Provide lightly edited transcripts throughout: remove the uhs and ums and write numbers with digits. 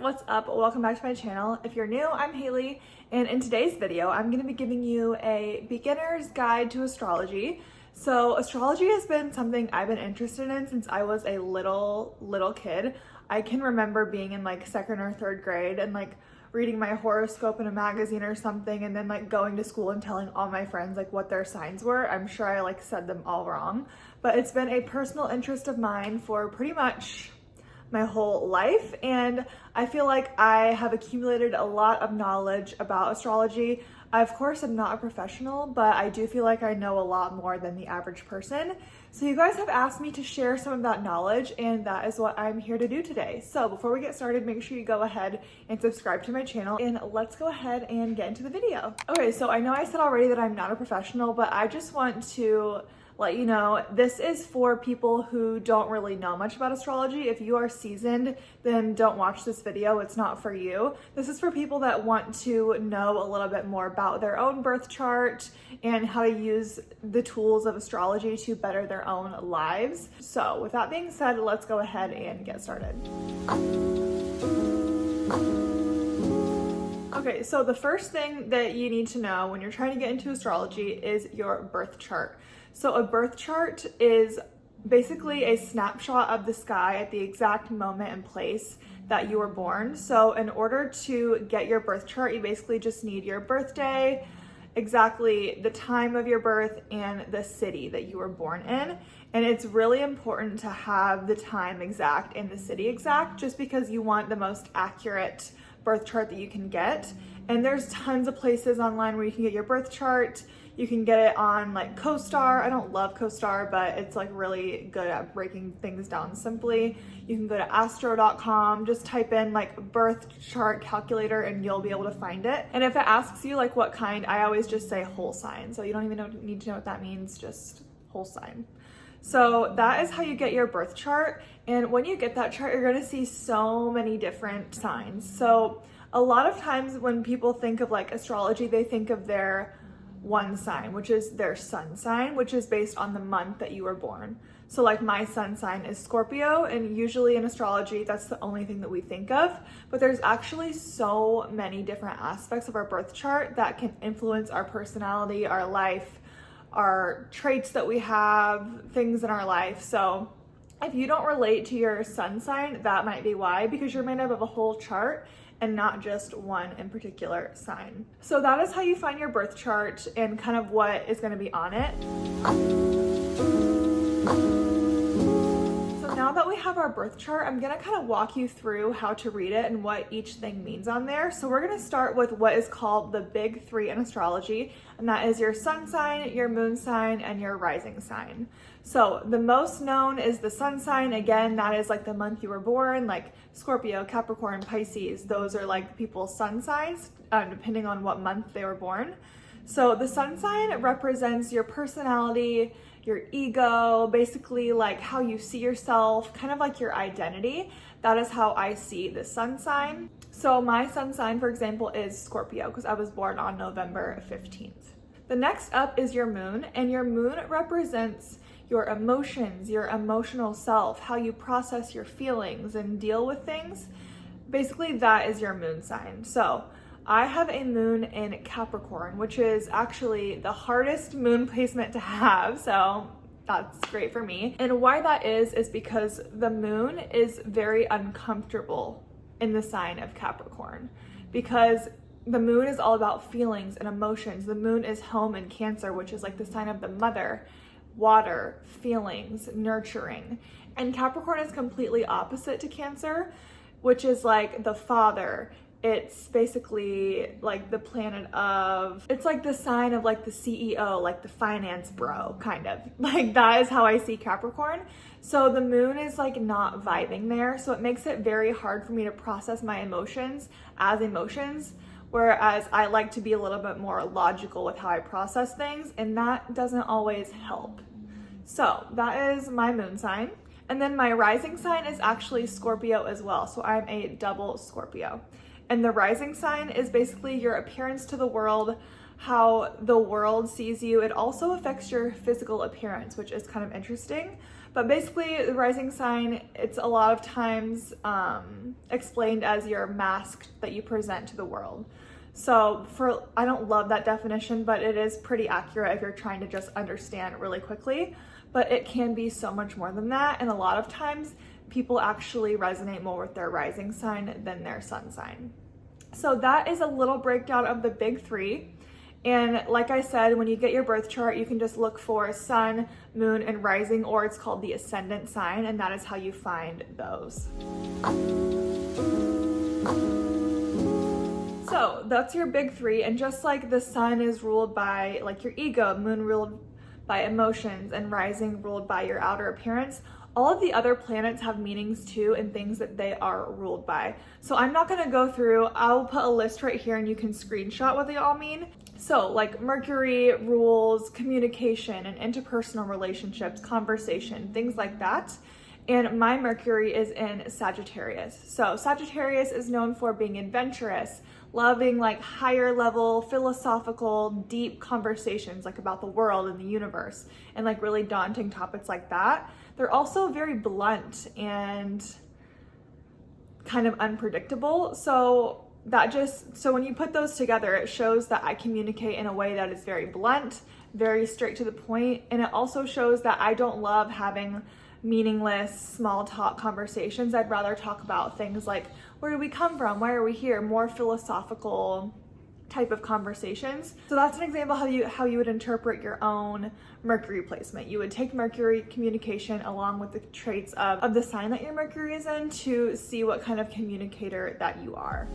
what's up? Welcome back to my channel. If you're new, I'm Haley, and in today's video, I'm going to be giving you a beginner's guide to astrology. So astrology has been something I've been interested in since I was a little kid. I can remember being in like second or third grade and like reading my horoscope in a magazine or something, and then like going to school and telling all my friends like what their signs were. I'm sure I like said them all wrong, but it's been a personal interest of mine for pretty much my whole life, and I feel like I have accumulated a lot of knowledge about astrology. I, of course, am not a professional, but I do feel like I know a lot more than the average person. So you guys have asked me to share some of that knowledge, and that is what I'm here to do today. So before we get started, make sure you go ahead and subscribe to my channel, and let's go ahead and get into the video. Okay, so I know I said already that I'm not a professional, but I just want to let you know, this is for people who don't really know much about astrology. If you are seasoned, then don't watch this video. It's not for you. This is for people that want to know a little bit more about their own birth chart and how to use the tools of astrology to better their own lives. So with that being said, let's go ahead and get started. Okay, so the first thing that you need to know when you're trying to get into astrology is your birth chart. So a birth chart is basically a snapshot of the sky at the exact moment and place that you were born. So in order to get your birth chart, you basically just need your birthday, exactly the time of your birth, and the city that you were born in. And it's really important to have the time exact and the city exact, just because you want the most accurate birth chart that you can get. And there's tons of places online where you can get your birth chart. You can get it on like Costar. I don't love Costar, but it's like really good at breaking things down simply. You can go to astro.com, just type in like birth chart calculator and you'll be able to find it. And if it asks you like what kind, I always just say whole sign. So you don't even need to know what that means, just whole sign. So that is how you get your birth chart. And when you get that chart, you're gonna see so many different signs. So a lot of times when people think of like astrology, they think of their one sign, which is their sun sign, which is based on the month that you were born. So like my sun sign is Scorpio, and usually in astrology, that's the only thing that we think of. But there's actually so many different aspects of our birth chart that can influence our personality, our life, our traits that we have, things in our life. So if you don't relate to your sun sign, that might be why, because you're made up of a whole chart and not just one in particular sign. So that is how you find your birth chart and kind of what is going to be on it. So now that we have our birth chart, I'm going to kind of walk you through how to read it and what each thing means on there. So we're going to start with what is called the big three in astrology, and that is your sun sign, your moon sign, and your rising sign. So the most known is the sun sign. Again, that is like the month you were born, like Scorpio, Capricorn, Pisces. Those are like people's sun signs, depending on what month they were born. So the sun sign represents your personality, your ego, basically like how you see yourself, kind of like your identity. That is how I see the sun sign. So my sun sign, for example, is Scorpio because I was born on November 15th. The next up is your moon, and your moon represents your emotions, your emotional self, how you process your feelings and deal with things. Basically, that is your moon sign. So I have a moon in Capricorn, which is actually the hardest moon placement to have. So that's great for me. And why that is because the moon is very uncomfortable in the sign of Capricorn, because the moon is all about feelings and emotions. The moon is home in Cancer, which is like the sign of the mother, water, feelings, nurturing. And Capricorn is completely opposite to Cancer, which is like the father. It's basically like the planet of, it's like the sign of like the CEO, like the finance bro, kind of. Like that is how I see Capricorn. So the moon is like not vibing there. So it makes it very hard for me to process my emotions as emotions. Whereas I like to be a little bit more logical with how I process things, and that doesn't always help. So that is my moon sign. And then my rising sign is actually Scorpio as well. So I'm a double Scorpio. And the rising sign is basically your appearance to the world, how the world sees you. It also affects your physical appearance, which is kind of interesting. But basically, the rising sign, it's a lot of times explained as your mask that you present to the world. So I don't love that definition, but it is pretty accurate if you're trying to just understand really quickly. But it can be so much more than that. And a lot of times people actually resonate more with their rising sign than their sun sign. So that is a little breakdown of the big three. And like I said, when you get your birth chart, you can just look for sun, moon, and rising, or it's called the ascendant sign, and that is how you find those. So that's your big three, and just like the sun is ruled by like your ego, moon ruled by emotions, and rising ruled by your outer appearance, all of the other planets have meanings too and things that they are ruled by. So I'm not gonna go through, I'll put a list right here and you can screenshot what they all mean. So like Mercury rules communication and interpersonal relationships, conversation, things like that. And my Mercury is in Sagittarius. So Sagittarius is known for being adventurous, loving like higher level, philosophical, deep conversations like about the world and the universe and like really daunting topics like that. They're also very blunt and kind of unpredictable. So when you put those together, it shows that I communicate in a way that is very blunt, very straight to the point. And it also shows that I don't love having meaningless small talk conversations. I'd rather talk about things like, where do we come from? Why are we here? More philosophical type of conversations. So that's an example how you would interpret your own Mercury placement. You would take Mercury communication along with the traits of the sign that your Mercury is in to see what kind of communicator that you are.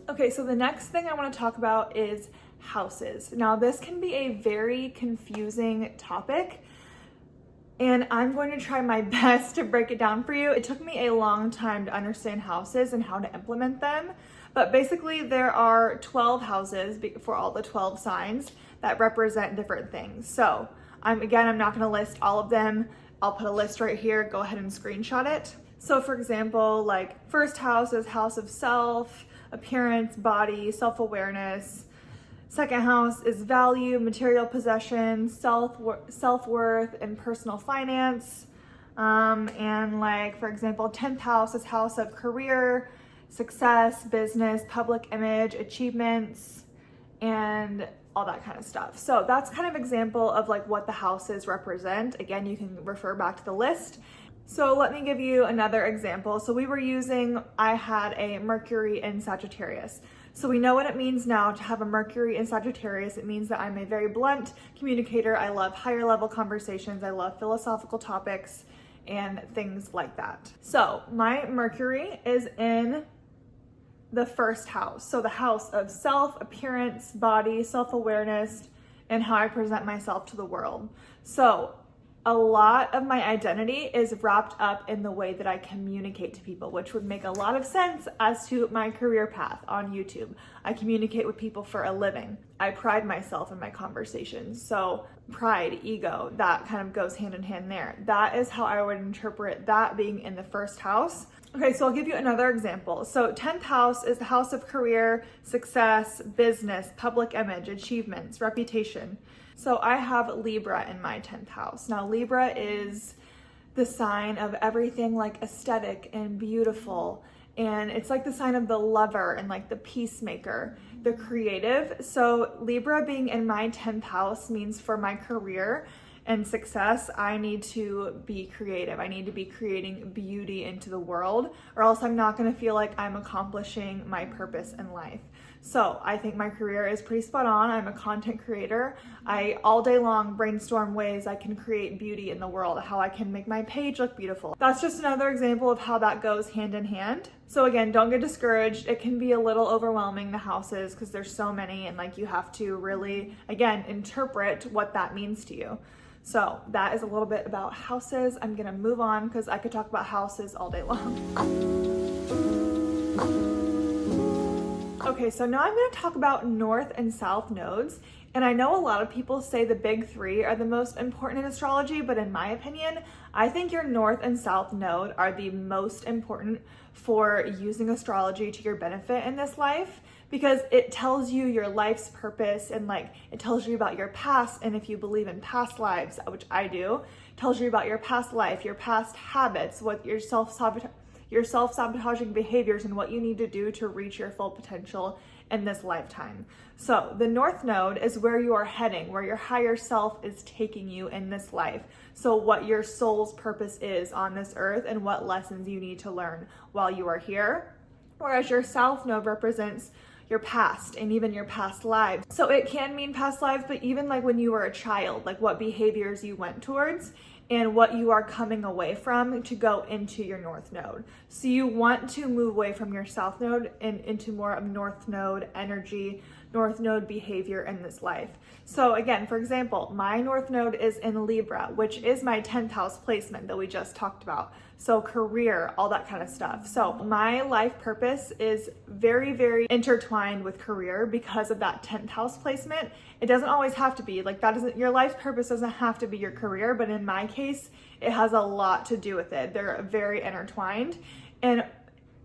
Okay, so the next thing I want to talk about is houses. Now this can be a very confusing topic, and I'm going to try my best to break it down for you. It took me a long time to understand houses and how to implement them, but basically there are 12 houses for all the 12 signs that represent different things. So I'm not going to list all of them. I'll put a list right here. Go ahead and screenshot it. So for example, like first house is house of self, appearance, body, self-awareness. Second house is value, material possessions, self-worth, and personal finance. And like, for example, 10th house is house of career, success, business, public image, achievements, and all that kind of stuff. So that's kind of example of like what the houses represent. Again, you can refer back to the list. So let me give you another example. So I had a Mercury in Sagittarius. So we know what it means now to have a Mercury in Sagittarius. It means that I'm a very blunt communicator. I love higher level conversations. I love philosophical topics and things like that. So my Mercury is in the first house. So the house of self, appearance, body, self-awareness, and how I present myself to the world. So a lot of my identity is wrapped up in the way that I communicate to people, which would make a lot of sense as to my career path on YouTube. I communicate with people for a living. I pride myself in my conversations. So pride, ego, that kind of goes hand in hand there. That is how I would interpret that being in the first house. Okay, so I'll give you another example. So 10th house is the house of career, success, business, public image, achievements, reputation. So I have Libra in my 10th house. Now Libra is the sign of everything like aesthetic and beautiful. And it's like the sign of the lover and like the peacemaker, the creative. So Libra being in my 10th house means for my career and success, I need to be creative. I need to be creating beauty into the world, or else I'm not going to feel like I'm accomplishing my purpose in life. So I think my career is pretty spot on. I'm a content creator. I all day long brainstorm ways I can create beauty in the world, how I can make my page look beautiful. That's just another example of how that goes hand in hand. So again, don't get discouraged. It can be a little overwhelming, the houses, because there's so many, and like you have to really, again, interpret what that means to you. So that is a little bit about houses. I'm gonna move on because I could talk about houses all day long. Okay, so now I'm going to talk about north and south nodes. And I know a lot of people say the big three are the most important in astrology, but in my opinion, I think your north and south node are the most important for using astrology to your benefit in this life, because it tells you your life's purpose, and like it tells you about your past. And if you believe in past lives, which I do, it tells you about your past life, your past habits, what your self-sabotaging behaviors, and what you need to do to reach your full potential in this lifetime. So the North Node is where you are heading, where your higher self is taking you in this life. So what your soul's purpose is on this earth and what lessons you need to learn while you are here. Whereas your South Node represents your past and even your past lives. So it can mean past lives, but even like when you were a child, like what behaviors you went towards and what you are coming away from to go into your North Node. So you want to move away from your South Node and into more of North Node energy, North Node behavior in this life. So again, for example, my North Node is in Libra, which is my 10th house placement that we just talked about. So career, all that kind of stuff. So my life purpose is very, very intertwined with career because of that 10th house placement. It doesn't always have to be like that. Your life purpose doesn't have to be your career, but in my case, it has a lot to do with it. They're very intertwined. And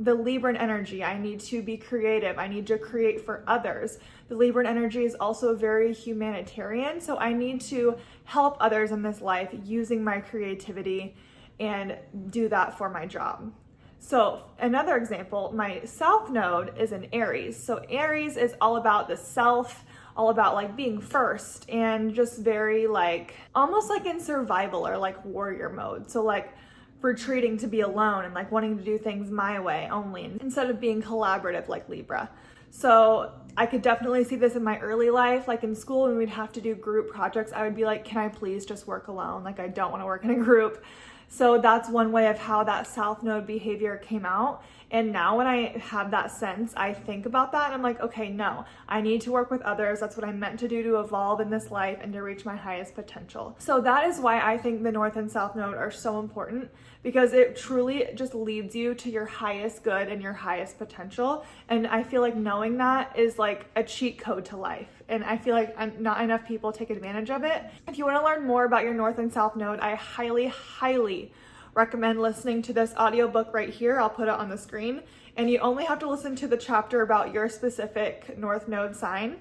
the Libran energy, I need to be creative. I need to create for others. The Libran energy is also very humanitarian. So I need to help others in this life using my creativity and do that for my job. So another example, my South Node is in Aries. So Aries is all about the self, all about like being first and just very like, almost like in survival or like warrior mode. So like retreating to be alone and like wanting to do things my way only instead of being collaborative like Libra. So I could definitely see this in my early life, like in school when we'd have to do group projects, I would be like, can I please just work alone? Like I don't want to work in a group. So that's one way of how that South Node behavior came out. And now when I have that sense, I think about that and I'm like, okay, no, I need to work with others. That's what I'm meant to do to evolve in this life and to reach my highest potential. So that is why I think the North and South Node are so important, because it truly just leads you to your highest good and your highest potential. And I feel like knowing that is like a cheat code to life. And I feel like not enough people take advantage of it. If you want to learn more about your North and South Node, I highly recommend listening to this audiobook right here. I'll put it on the screen. And you only have to listen to the chapter about your specific North Node sign.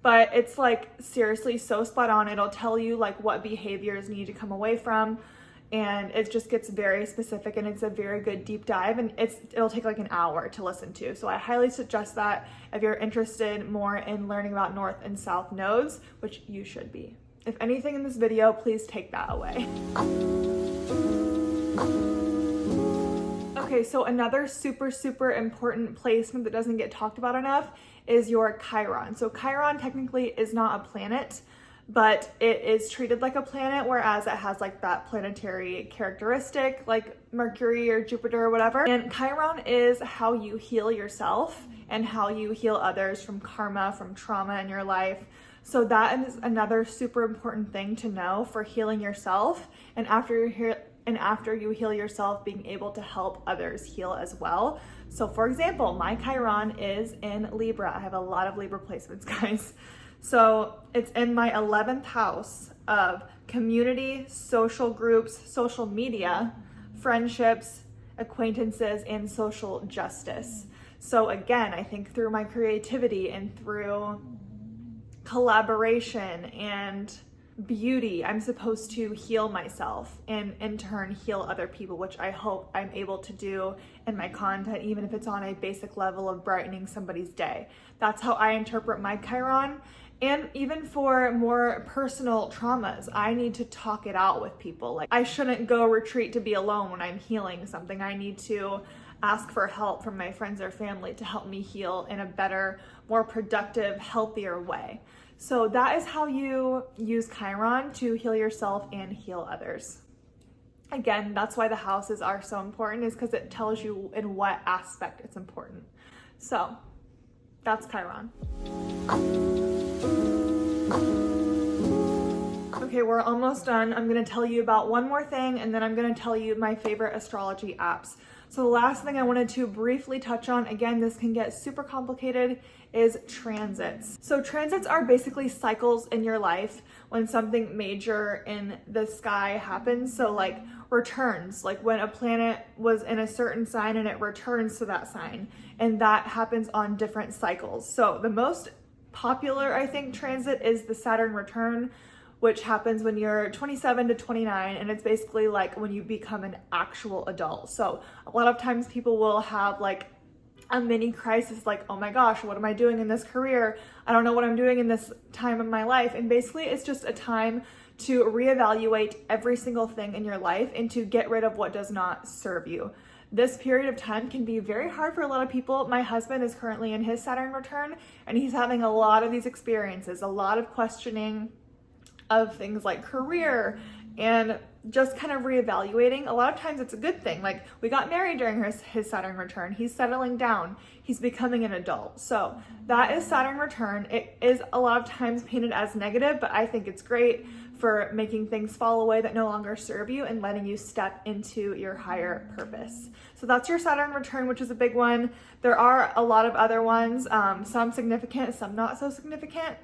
But it's like seriously so spot on. It'll tell you like what behaviors need to come away from. And it just gets very specific and it's a very good deep dive, and it'll take like an hour to listen to. So I highly suggest that if you're interested more in learning about North and South nodes, which you should be. If anything in this video, please take that away. Okay, so another super important placement that doesn't get talked about enough is your chiron. So chiron technically is not a planet, but it is treated like a planet, whereas it has like that planetary characteristic like Mercury or Jupiter or whatever. And chiron is how you heal yourself and how you heal others from karma, from trauma in your life. So that is another super important thing to know for healing yourself. And after you heal yourself, being able to help others heal as well. So for example, my chiron is in Libra. I have a lot of Libra placements, guys. So it's in my 11th house of community, social groups, social media, friendships, acquaintances, and social justice. So again, I think through my creativity and through collaboration and beauty, I'm supposed to heal myself and in turn heal other people, which I hope I'm able to do in my content, even if it's on a basic level of brightening somebody's day. That's how I interpret my chiron. And even for more personal traumas, I need to talk it out with people. Like I shouldn't go retreat to be alone when I'm healing something. I need to ask for help from my friends or family to help me heal in a better, more productive, healthier way. So that is how you use chiron to heal yourself and heal others. Again, that's why the houses are so important, is because it tells you in what aspect it's important. So that's chiron. Okay, we're almost done. I'm going to tell you about one more thing, and then I'm going to tell you my favorite astrology apps. So the last thing I wanted to briefly touch on, again, this can get super complicated, is transits. So transits are basically cycles in your life when something major in the sky happens. So like returns, like when a planet was in a certain sign and it returns to that sign, and that happens on different cycles. So the most popular, I think, transit is the Saturn return, which happens when you're 27 to 29, and it's basically like when you become an actual adult. So a lot of times people will have like a mini crisis, like, oh my gosh, what am I doing in this career? I don't know what I'm doing in this time of my life. And basically it's just a time to reevaluate every single thing in your life and to get rid of what does not serve you. This period of time can be very hard for a lot of people. My husband is currently in his Saturn return, and he's having a lot of these experiences, a lot of questioning of things like career and just kind of reevaluating. A lot of times it's a good thing. Like, we got married during his Saturn return. He's settling down. He's becoming an adult. So that is Saturn return. It is a lot of times painted as negative, but I think it's great for making things fall away that no longer serve you and letting you step into your higher purpose. So that's your Saturn return, which is a big one. There are a lot of other ones, some significant, some not so significant.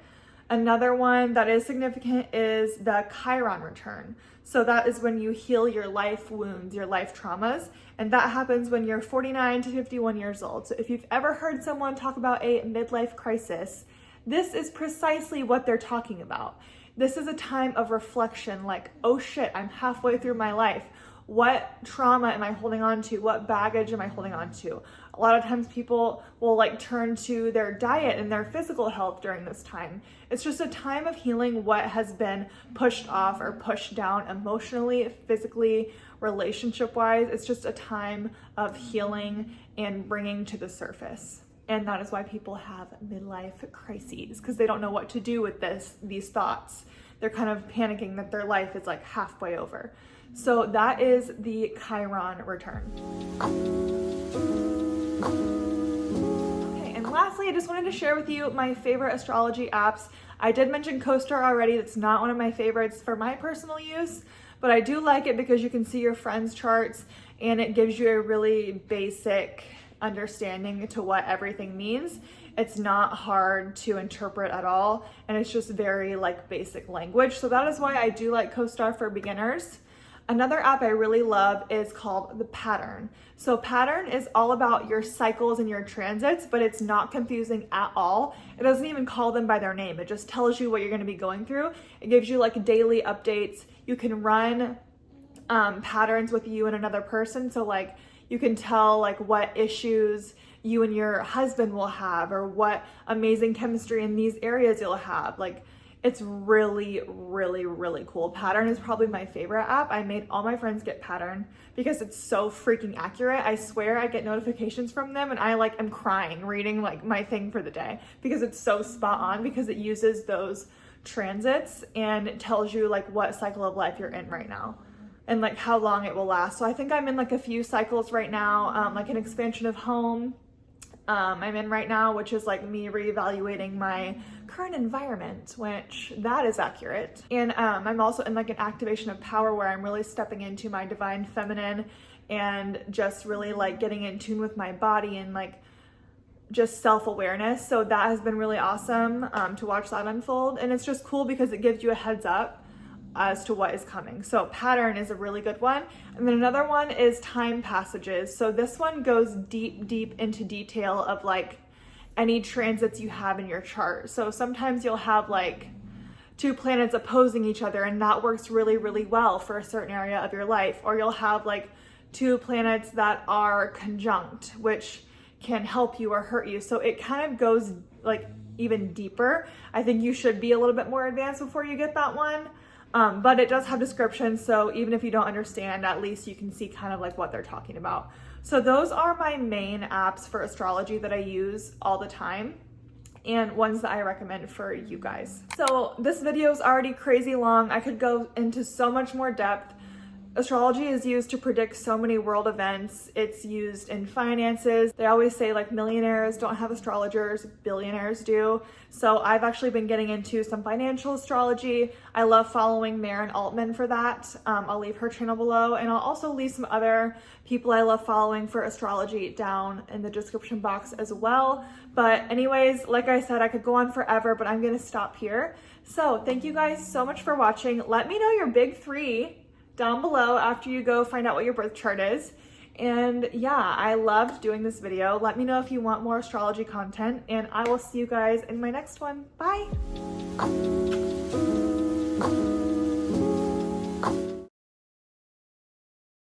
Another one that is significant is the chiron return. So that is when you heal your life wounds, your life traumas, and that happens when you're 49 to 51 years old. So if you've ever heard someone talk about a midlife crisis, this is precisely what they're talking about. This is a time of reflection, like, oh shit, I'm halfway through my life. What trauma am I holding on to? What baggage am I holding on to? A lot of times people will like turn to their diet and their physical health during this time. It's just a time of healing what has been pushed off or pushed down emotionally, physically, relationship-wise. It's just a time of healing and bringing to the surface. And that is why people have midlife crises, because they don't know what to do with these thoughts. They're kind of panicking that their life is like halfway over. So that is the chiron return. Okay, and lastly, I just wanted to share with you my favorite astrology apps. I did mention Costar already. It's not one of my favorites for my personal use, but I do like it because you can see your friends' charts and it gives you a really basic understanding to what everything means. It's not hard to interpret at all, and it's just very like basic language. So that is why I do like Costar for beginners. Another app I really love is called the Pattern. So Pattern is all about your cycles and your transits, but it's not confusing at all. It doesn't even call them by their name. It just tells you what you're going to be going through. It gives you like daily updates. You can run patterns with you and another person. So like you can tell like what issues you and your husband will have, or what amazing chemistry in these areas you'll have. Like, it's really, really, really cool. Pattern is probably my favorite app. I made all my friends get Pattern because it's so freaking accurate. I swear I get notifications from them and I like am crying reading like my thing for the day because it's so spot on, because it uses those transits and it tells you like what cycle of life you're in right now and like how long it will last. So I think I'm in like a few cycles right now, like an expansion of home. I'm in right now, which is like me reevaluating my current environment, which that is accurate. And I'm also in like an activation of power where I'm really stepping into my divine feminine and just really like getting in tune with my body and like just self-awareness. So that has been really awesome to watch that unfold. And it's just cool because it gives you a heads up as to what is coming. So Pattern is a really good one. And then another one is Time Passages. So this one goes deep into detail of like any transits you have in your chart. So sometimes you'll have like two planets opposing each other, and that works really, really well for a certain area of your life. Or you'll have like two planets that are conjunct, which can help you or hurt you. So it kind of goes like even deeper. I think you should be a little bit more advanced before you get that one. But it does have descriptions, so even if you don't understand, at least you can see kind of like what they're talking about. So those are my main apps for astrology that I use all the time, and ones that I recommend for you guys. So this video is already crazy long. I could go into so much more depth. Astrology is used to predict so many world events. It's used in finances. They always say like millionaires don't have astrologers, billionaires do. So I've actually been getting into some financial astrology. I love following Maren Altman for that. I'll leave her channel below, and I'll also leave some other people I love following for astrology down in the description box as well. But anyways, like I said, I could go on forever, but I'm gonna stop here. So thank you guys so much for watching. Let me know your big three down below after you go find out what your birth chart is. And yeah, I loved doing this video. Let me know if you want more astrology content, and I will see you guys in my next one. Bye.